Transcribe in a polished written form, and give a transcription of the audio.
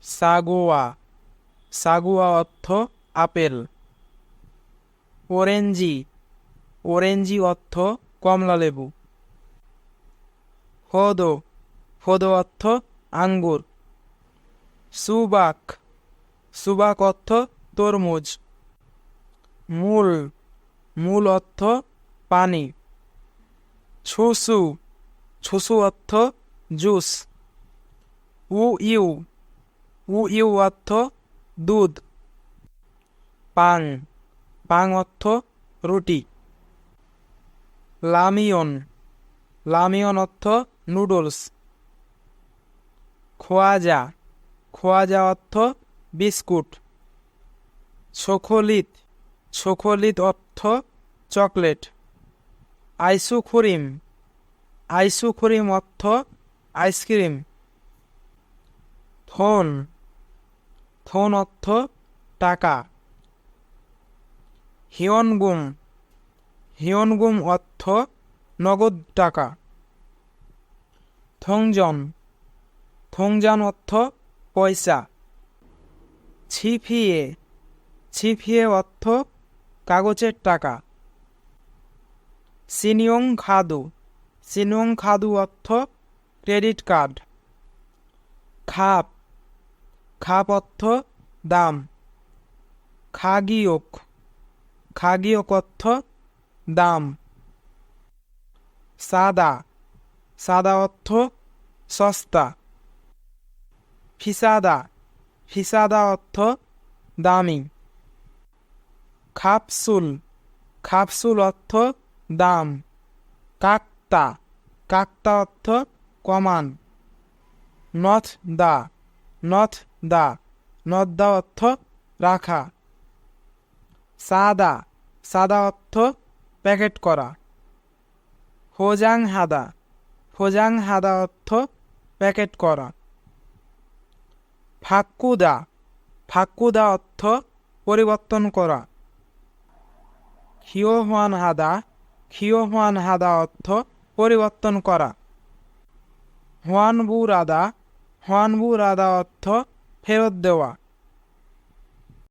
সাগোয়া, সাগোয়া অর্থ apple. Orangey, orangey অর্থ কমলালেবু। ফোদো, ফোদো অর্থ আঙ্গুর। সুবাক, সুবাক অর্থ তরমুজ। মূল, মূল অর্থ পানি। ছুসু, ছুসু অর্থ জুস। উ ইউ, উ ইউ অর্থ দুধ। পাং, পাং অর্থ রুটি। লামিয়ন, লামিয়ন অর্থ নুডলস। খোয়াজা, খোয়াজা অর্থ বিস্কুট। ছোকোলিত, ছোকোলিত অর্থ চকলেট। আইসুক্রিম, আইসুক্রিম অর্থ আইসক্রিম। থোন, থোন অর্থ টাকা। হিয়নগুম, হিয়নগুম অর্থ নগদ টাকা। থংজন, থংজান অর্থ পয়সা। ছিফিয়ে, ছিফিয়ে অর্থ কাগজের টাকা। সিনিয়ং খাদু, সিনিয়ং খাদু অর্থ ক্রেডিট কার্ড। খাপ, খাপ অর্থ দাম। খাগিয়ক, খাগিয়ক অর্থ দাম। সাদা, সাদা অর্থ সস্তা। ফিসাদা, ফিসাদা অর্থ দামি। খাপসুল, খাপসুল অর্থ দাম। কাকতা, কাকতা অর্থ কমান। নথ দা, নথ দা, নথ দা অর্থ রাখা। সাদা, সাদা অর্থ প্যাকেট করা। ফোজাং হাদা, ফোজাং হাদা অর্থ প্যাকেট করা। ফাক্কুদা, ফাক্কুদা অর্থ পরিবর্তন করা। খিওহুয়ান হাদা, খিওহুয়ান হাদা অর্থ পরিবর্তন করা। হুয়ানবু রাদা, হুয়ানবু রাদা অর্থ ফেরত দেওয়া।